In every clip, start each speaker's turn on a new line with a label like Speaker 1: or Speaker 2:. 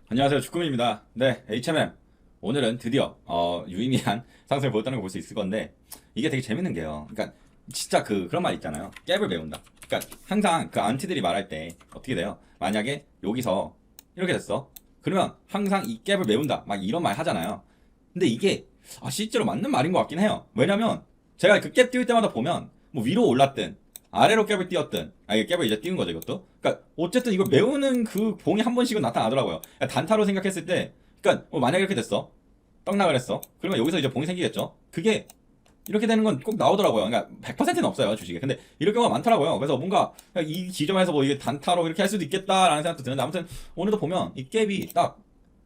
Speaker 1: 안녕하세요, 주꾸미입니다. 네, HMM. 오늘은 드디어 유의미한 상승을 보였다는 걸 볼 수 있을 건데 이게 되게 재밌는 게요. 그러니까 진짜 그런 말 있잖아요. 갭을 배운다. 그러니까 항상 그 안티들이 말할 때 어떻게 돼요? 만약에 여기서 이렇게 됐어. 그러면 항상 이 갭을 메운다. 막 이런 말 하잖아요. 근데 이게 실제로 맞는 말인 것 같긴 해요. 왜냐면 제가 그 갭 띄울 때마다 보면 뭐 위로 올랐든 아래로 갭을 띄웠든 이게 갭을 이제 띄운 거죠 이것도. 그러니까 어쨌든 이걸 메우는 그 봉이 한 번씩은 나타나더라고요. 그러니까 단타로 생각했을 때 그러니까 만약에 이렇게 됐어. 떡락을 했어. 그러면 여기서 이제 봉이 생기겠죠. 그게 이렇게 되는 건 꼭 나오더라고요. 그러니까 100%는 없어요 주식에. 근데 이럴 경우가 많더라고요. 그래서 뭔가 이 지점에서 뭐 이게 단타로 이렇게 할 수도 있겠다라는 생각도 드는데 아무튼 오늘도 보면 이 갭이 딱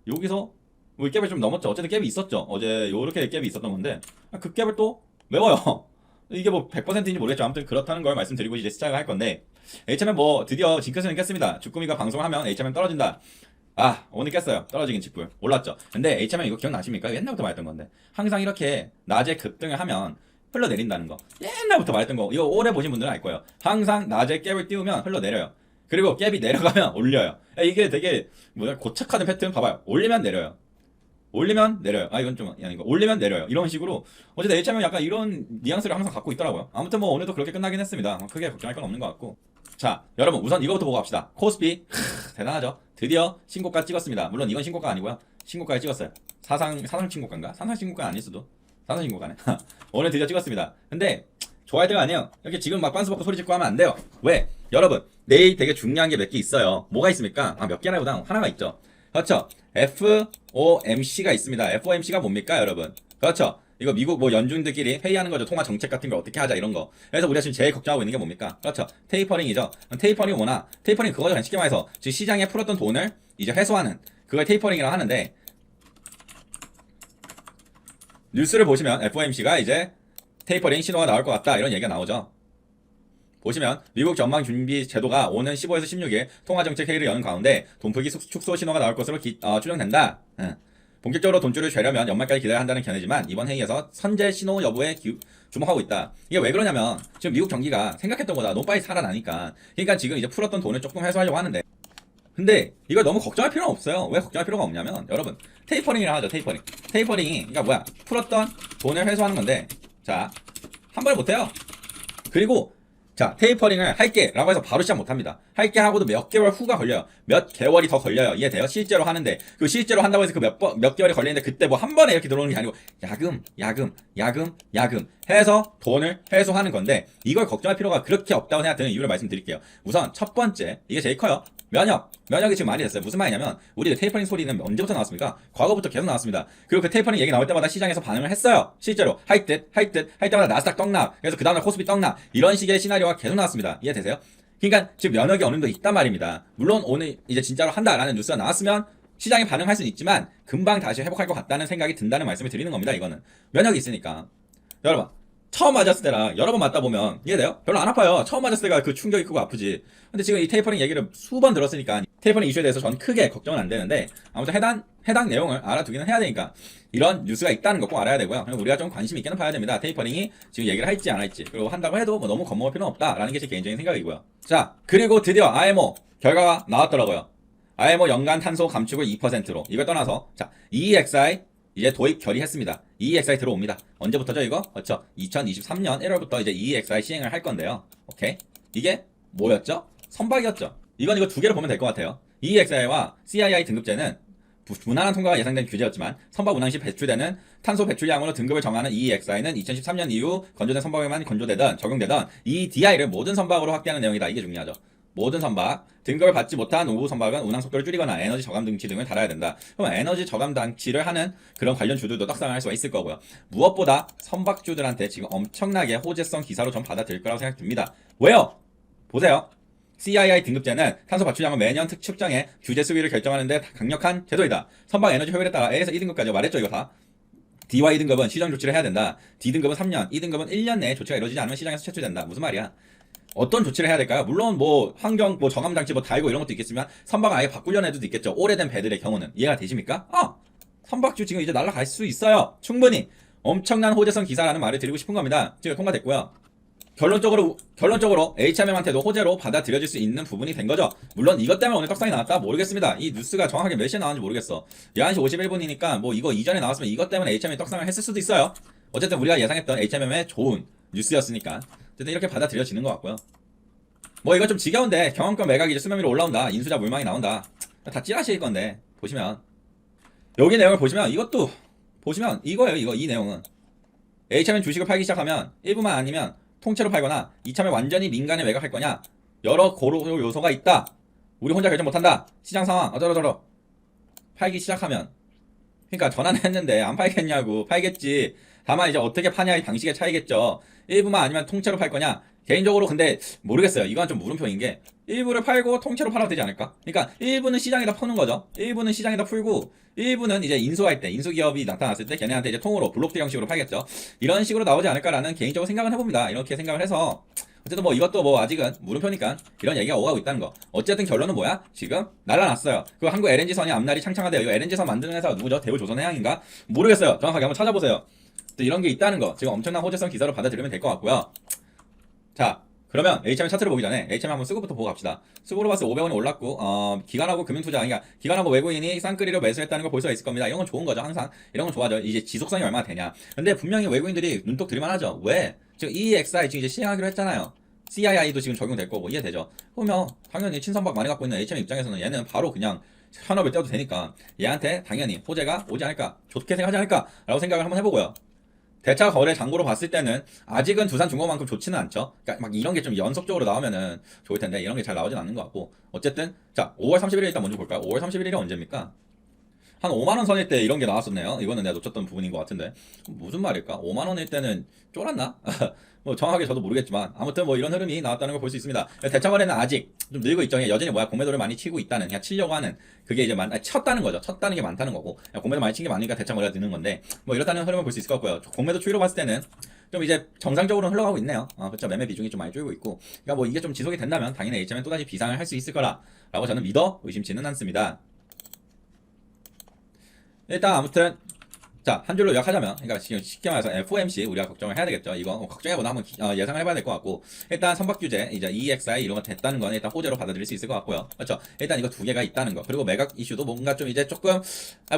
Speaker 1: 여기서 뭐 이 갭을 좀 넘었죠. 어쨌든 갭이 있었죠. 어제 요렇게 갭이 있었던 건데 그 갭을 또 메워요. 이게 뭐 100%인지 모르겠죠. 아무튼 그렇다는 걸 말씀드리고 이제 시작을 할 건데 HMM 뭐 드디어 징크스는 깼습니다. 주꾸미가 방송하면 HMM 떨어진다. 오늘 깼어요. 떨어지긴 직불. 올랐죠. 근데 HMM 이거 기억나십니까? 옛날부터 말했던 건데. 항상 이렇게 낮에 급등을 하면 흘러내린다는 거. 옛날부터 말했던 거. 이거 오래 보신 분들은 알 거예요. 항상 낮에 갭을 띄우면 흘러내려요. 그리고 갭이 내려가면 올려요. 이게 되게 뭐야 고착화된 패턴 봐봐요. 올리면 내려요. 올리면 내려요. 이건 좀 아닌가. 올리면 내려요. 이런 식으로 어쨌든 HM은 약간 이런 뉘앙스를 항상 갖고 있더라고요. 아무튼 뭐 오늘도 그렇게 끝나긴 했습니다. 크게 걱정할 건 없는 것 같고. 자, 여러분 우선 이거부터 보고 갑시다. 코스피 대단하죠. 드디어 신고가 찍었습니다. 물론 이건 신고가 아니고요. 신고가를 찍었어요. 사상 신고가인가? 상상 신고가 아닐 수도. 사상 신고가네. 오늘 드디어 찍었습니다. 근데 좋아할 때가 아니에요. 이렇게 지금 막 빤스 벗고 소리 짓고 하면 안 돼요. 왜? 여러분 내일 되게 중요한 게 몇 개 있어요. 뭐가 있습니까? 몇 개라보다 하나가 있죠. 그렇죠. FOMC가 있습니다. FOMC가 뭡니까, 여러분? 그렇죠. 이거 미국 뭐 연준들끼리 회의하는 거죠. 통화 정책 같은 걸 어떻게 하자 이런 거. 그래서 우리가 지금 제일 걱정하고 있는 게 뭡니까? 그렇죠. 테이퍼링이죠. 테이퍼링이 뭐나? 테이퍼링 그거죠. 쉽게 말해서 지금 시장에 풀었던 돈을 이제 회수하는 그걸 테이퍼링이라고 하는데 뉴스를 보시면 FOMC가 이제 테이퍼링 신호가 나올 것 같다 이런 얘기가 나오죠. 보시면 미국 전망 준비 제도가 오는 15에서 16일 통화정책 회의를 여는 가운데 돈풀기 축소 신호가 나올 것으로 추정된다. 본격적으로 돈줄을 죄려면 연말까지 기다려야 한다는 견해지만 이번 회의에서 선제 신호 여부에 주목하고 있다. 이게 왜 그러냐면 지금 미국 경기가 생각했던 것보다 너무 빨리 살아나니까 그러니까 지금 이제 풀었던 돈을 조금 회수하려고 하는데 근데 이걸 너무 걱정할 필요는 없어요. 왜 걱정할 필요가 없냐면 여러분 테이퍼링이라 하죠. 테이퍼링이 그러니까 뭐야 풀었던 돈을 회수하는 건데 자 한 번에 못해요. 그리고 자, 테이퍼링을 할게 라고 해서 바로 시작 못합니다. 할게 하고도 몇 개월 후가 걸려요. 몇 개월이 더 걸려요. 이해돼요? 실제로 하는데 그 실제로 한다고 해서 그 몇 개월이 걸리는데 그때 뭐 한 번에 이렇게 들어오는 게 아니고 야금 해서 돈을 회수하는 건데 이걸 걱정할 필요가 그렇게 없다고 생각되는 이유를 말씀드릴게요. 우선 첫 번째 이게 제일 커요. 면역이 지금 많이 됐어요. 무슨 말이냐면 우리 테이퍼링 소리는 언제부터 나왔습니까? 과거부터 계속 나왔습니다. 그리고 그 테이퍼링 얘기 나올 때마다 시장에서 반응을 했어요. 실제로 할 때마다 나스닥 떡락, 그래서 그 다음날 코스피 떡락 이런 식의 시나리오가 계속 나왔습니다. 이해되세요? 그러니까 지금 면역이 어느 정도 있단 말입니다. 물론 오늘 이제 진짜로 한다라는 뉴스가 나왔으면 시장이 반응할 수는 있지만 금방 다시 회복할 것 같다는 생각이 든다는 말씀을 드리는 겁니다. 이거는 면역이 있으니까. 여러분 처음 맞았을 때랑 여러 번 맞다 보면 이해돼요? 별로 안 아파요. 처음 맞았을 때가 그 충격이 크고 아프지. 근데 지금 이 테이퍼링 얘기를 수번 들었으니까 테이퍼링 이슈에 대해서 전 크게 걱정은 안 되는데 아무튼 해당 내용을 알아두기는 해야 되니까 이런 뉴스가 있다는 거 꼭 알아야 되고요. 그리고 우리가 좀 관심 있게는 봐야 됩니다. 테이퍼링이 지금 얘기를 할지 안 할지. 그리고 한다고 해도 뭐 너무 겁먹을 필요는 없다라는 게 제 개인적인 생각이고요. 자, 그리고 드디어 IMO 결과가 나왔더라고요. IMO 연간 탄소 감축을 2%로 이걸 떠나서 자, EEXI 이제 도입 결의했습니다. EEXI 들어옵니다. 언제부터죠 이거? 그렇죠. 2023년 1월부터 이제 EEXI 시행을 할 건데요. 오케이. 이게 뭐였죠? 선박이었죠. 이거 두 개를 보면 될 것 같아요. EEXI와 CII 등급제는 무난한 통과가 예상된 규제였지만 선박 운항 시 배출되는 탄소 배출량으로 등급을 정하는 EEXI는 2013년 이후 건조된 선박에만 적용되던 EEDI를 모든 선박으로 확대하는 내용이다. 이게 중요하죠. 모든 선박, 등급을 받지 못한 우후 선박은 운항 속도를 줄이거나 에너지 저감 장치 등을 달아야 된다. 그럼 에너지 저감 장치를 하는 그런 관련 주들도 떡상할 수가 있을 거고요. 무엇보다 선박주들한테 지금 엄청나게 호재성 기사로 전 받아들일 거라고 생각됩니다. 왜요? 보세요. CII 등급제는 탄소 발출량을 매년 측정해 규제 수위를 결정하는 데 강력한 제도이다. 선박 에너지 효율에 따라 A에서 2등급까지 말했죠, 이거 다. D와 2등급은 시정 조치를 해야 된다. D등급은 3년, 2등급은 1년 내에 조치가 이루어지지 않으면 시장에서 퇴출된다. 무슨 말이야? 어떤 조치를 해야 될까요? 물론 뭐 환경 뭐 저감 장치 뭐 달고 이런 것도 있겠지만 선박을 아예 바꾸려는 애도 있겠죠. 오래된 배들의 경우는 이해가 되십니까? 선박주 지금 이제 날아갈 수 있어요. 충분히 엄청난 호재성 기사라는 말을 드리고 싶은 겁니다. 지금 통과됐고요. 결론적으로 HMM한테도 호재로 받아들여질 수 있는 부분이 된 거죠. 물론 이것 때문에 오늘 떡상이 나왔다? 모르겠습니다. 이 뉴스가 정확하게 몇 시에 나왔는지 모르겠어. 11시 51분이니까 뭐 이거 이전에 나왔으면 이것 때문에 HMM이 떡상을 했을 수도 있어요. 어쨌든 우리가 예상했던 HMM의 좋은 뉴스였으니까 어쨌든 이렇게 받아들여지는 것 같고요. 뭐 이거 좀 지겨운데 경험권 매각이 이제 수면 위로 올라온다. 인수자 물망이 나온다. 다 찌라시일 건데 보시면 여기 내용을 보시면 이것도 보시면 이거예요. 이 내용은 HMM 주식을 팔기 시작하면 일부만 아니면 통째로 팔거나 이참에 완전히 민간에 매각할 거냐 여러 고로 요소가 있다. 우리 혼자 결정 못한다. 시장 상황 어쩌고저쩌고 팔기 시작하면 그러니까 전화는 했는데 안 팔겠냐고. 팔겠지. 다만 이제 어떻게 파냐의 방식의 차이겠죠. 일부만 아니면 통째로 팔 거냐. 개인적으로 근데 모르겠어요. 이건 좀 물음표인 게 일부를 팔고 통째로 팔아도 되지 않을까? 그러니까 일부는 시장에다 푸는 거죠. 일부는 시장에다 풀고 일부는 이제 인수할 때 인수기업이 나타났을 때 걔네한테 이제 통으로 블록드 형식으로 팔겠죠. 이런 식으로 나오지 않을까라는 개인적으로 생각은 해봅니다. 이렇게 생각을 해서 어쨌든 뭐 이것도 뭐 아직은 물음표니까 이런 얘기가 오가고 있다는 거. 어쨌든 결론은 뭐야? 지금 날라났어요. 그 한국 LNG선이 앞날이 창창하대요. 이거 LNG선 만드는 회사가 누구죠? 대우조선해양인가? 모르겠어요. 정확하게 한번 찾아보세요. 또 이런 게 있다는 거. 지금 엄청난 호재성 기사로 받아들이면 될 것 같고요. 자, 그러면 HM 차트를 보기 전에 HM 한번 수급부터 보고 갑시다. 수급으로 봤을 때 500원이 올랐고 기관하고 금융투자, 그러니까 기관하고 외국인이 쌍끌이로 매수했다는 걸 볼 수가 있을 겁니다. 이런 건 좋은 거죠. 항상 이런 건 좋아져. 이제 지속성이 얼마나 되냐. 근데 분명히 외국인들이 눈독 들만하죠. 왜? 지금 EEXI 지금 이제 시행하기로 했잖아요. CII도 지금 적용될 거고 이해되죠? 그러면 당연히 친선박 많이 갖고 있는 HM 입장에서는 얘는 바로 그냥 현업을 떼도 되니까 얘한테 당연히 호재가 오지 않을까, 좋게 생각하지 않을까라고 생각을 한번 해보고요. 대차 거래 잔고로 봤을 때는 아직은 두산중공업만큼 좋지는 않죠. 그러니까 막 이런 게 좀 연속적으로 나오면은 좋을 텐데 이런 게 잘 나오진 않는 것 같고 어쨌든 자 5월 31일 일단 먼저 볼까요? 5월 31일이 언제입니까? 한 5만원 선일 때 이런 게 나왔었네요. 이거는 내가 놓쳤던 부분인 것 같은데 무슨 말일까? 5만원일 때는 쫄았나? 뭐 정확하게 저도 모르겠지만 아무튼 뭐 이런 흐름이 나왔다는 걸 볼 수 있습니다. 대차 거래는 아직 좀 늘고 있죠. 여전히 뭐야 공매도를 많이 치고 있다는, 그냥 치려고 하는 그게 이제 쳤다는 거죠. 쳤다는 게 많다는 거고 공매도 많이 친 게 많으니까 대차 거래가 느는 건데 뭐 이렇다는 흐름을 볼 수 있을 것 같고요. 공매도 추이로 봤을 때는 좀 이제 정상적으로 흘러가고 있네요. 그렇죠. 매매 비중이 좀 많이 줄고 있고 그러니까 뭐 이게 좀 지속이 된다면 당연히 HM은 또다시 비상을 할 수 있을 거라고 저는 믿어 의심치는 않습니다. 일단 아무튼 자, 한 줄로 요약하자면, 그러니까 지금 쉽게 말해서 FOMC 우리가 걱정을 해야 되겠죠. 이거 걱정해보나 한번 예상을 해봐야 될 것 같고, 일단 선박 규제, 이제 EXI 이런 거 됐다는 거는 일단 호재로 받아들일 수 있을 것 같고요. 그렇죠. 일단 이거 두 개가 있다는 거. 그리고 매각 이슈도 뭔가 좀 이제 조금,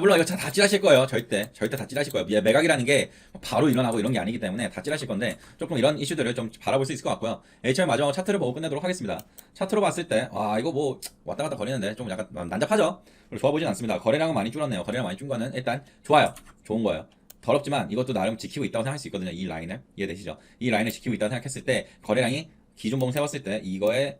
Speaker 1: 물론 이거 다 찌라실 거예요. 절대 다 찌라실 거예요. 매각이라는 게 바로 일어나고 이런 게 아니기 때문에 다 찌라실 건데, 조금 이런 이슈들을 좀 바라볼 수 있을 것 같고요. HM 마지막으로 차트를 보고 끝내도록 하겠습니다. 차트로 봤을 때, 이거 뭐 왔다 갔다 거리는데 좀 약간 난잡하죠? 좋아 보진 않습니다. 거래량은 많이 줄었네요. 거래량 많이 준 거는 일단 좋아요. 좋은 거예요. 더럽지만 이것도 나름 지키고 있다고 생각할 수 있거든요. 이 라인을. 이해되시죠? 이 라인을 지키고 있다고 생각했을 때 거래량이 기준봉 세웠을 때 이거에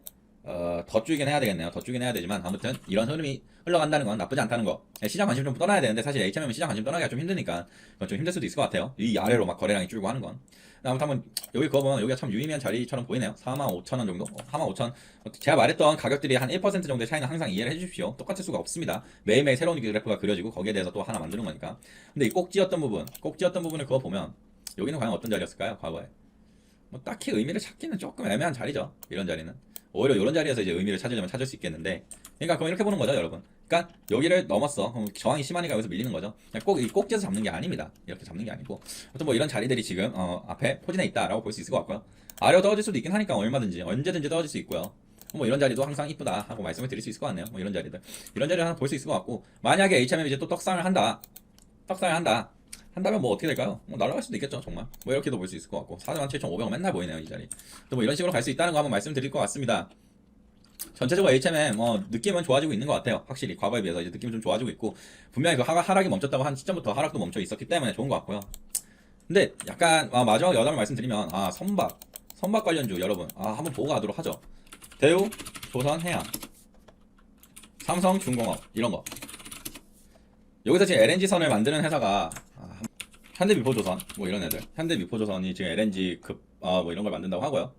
Speaker 1: 더 줄긴 해야 되겠네요. 더 줄긴 해야 되지만 아무튼 이런 흐름이 흘러간다는 건 나쁘지 않다는 거. 시장 관심 좀 떠나야 되는데 사실 HMM은 시장 관심 떠나기가 좀 힘드니까 그건 좀 힘들 수도 있을 것 같아요. 이 아래로 막 거래량이 줄고 하는 건. 아무튼 한번 여기 그거 보면 여기가 참 유의미한 자리처럼 보이네요. 45,000원 정도? 45,000. 제가 말했던 가격들이 한 1% 정도의 차이는 항상 이해를 해주십시오. 똑같을 수가 없습니다. 매일매일 새로운 그래프가 그려지고 거기에 대해서 또 하나 만드는 거니까. 근데 이 꼭지였던 부분을 그거 보면 여기는 과연 어떤 자리였을까요? 과거에. 뭐 딱히 의미를 찾기는 조금 애매한 자리죠. 이런 자리는. 오히려 이런 자리에서 이제 의미를 찾으려면 찾을 수 있겠는데, 그러니까 그럼 이렇게 보는 거죠, 여러분. 그러니까 여기를 넘었어. 그럼 저항이 심하니까 여기서 밀리는 거죠. 꼭 이 꼭지에서 잡는 게 아닙니다. 이렇게 잡는 게 아니고, 어떤 뭐 이런 자리들이 지금 앞에 포진해 있다라고 볼 수 있을 것 같고요. 아래로 떨어질 수도 있긴 하니까 얼마든지 언제든지 떨어질 수 있고요. 뭐 이런 자리도 항상 이쁘다 하고 말씀을 드릴 수 있을 것 같네요. 뭐 이런 자리들, 이런 자리를 하나 볼 수 있을 것 같고, 만약에 HMM 이제 또 떡상을 한다면 뭐 어떻게 될까요? 뭐 날아갈 수도 있겠죠, 정말. 뭐 이렇게도 볼 수 있을 것 같고 47,500원 맨날 보이네요, 이 자리. 또 뭐 이런 식으로 갈 수 있다는 거 한번 말씀드릴 것 같습니다. 전체적으로 HMM 느낌은 좋아지고 있는 것 같아요. 확실히 과거에 비해서 이제 느낌이 좀 좋아지고 있고, 분명히 그 하락이 멈췄다고 한 시점부터 하락도 멈춰 있었기 때문에 좋은 것 같고요. 근데 약간 마지막 여담을 말씀드리면 선박 관련주 여러분 한번 보고 가도록 하죠. 대우, 조선해양, 삼성중공업 이런 거. 여기서 지금 LNG선을 만드는 회사가 현대미포조선 뭐 이런 애들. 현대미포조선이 지금 LNG 뭐 이런 걸 만든다고 하고요.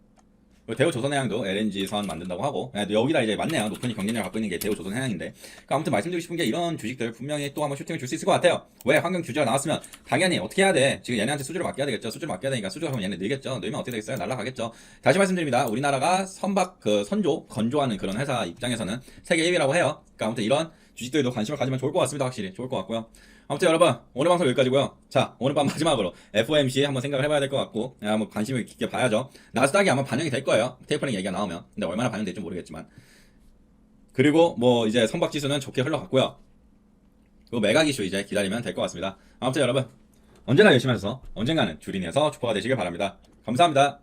Speaker 1: 대우조선해양도 LNG선 만든다고 하고, 여기다 이제 맞네요. 높은 경쟁력을 갖고 있는 게 대우조선해양인데, 그러니까 아무튼 말씀드리고 싶은 게 이런 주식들 분명히 또 한번 슈팅을 줄 수 있을 것 같아요. 왜? 환경 규제가 나왔으면 당연히 어떻게 해야 돼? 지금 얘네한테 수주를 맡겨야 되겠죠. 수주를 맡겨야 되니까 수주가 그러면 얘네 늘겠죠. 늘면 어떻게 되겠어요? 날아가겠죠. 다시 말씀드립니다. 우리나라가 선박 선조 건조하는 그런 회사 입장에서는 세계 1위라고 해요. 그러니까 아무튼 이런 주식들도 관심을 가지면 좋을 것 같습니다. 확실히 좋을 것 같고요. 아무튼 여러분 오늘 방송 여기까지고요. 자 오늘 밤 마지막으로 FOMC 한번 생각을 해봐야 될 것 같고 한번 관심을 깊게 봐야죠. 나스닥이 아마 반영이 될 거예요. 테이퍼링 얘기가 나오면. 근데 얼마나 반영될지 모르겠지만. 그리고 뭐 이제 선박지수는 좋게 흘러갔고요. 그리고 매각 이슈 이제 기다리면 될 것 같습니다. 아무튼 여러분 언제나 열심히 해서 언젠가는 주린에서 주포가 되시길 바랍니다. 감사합니다.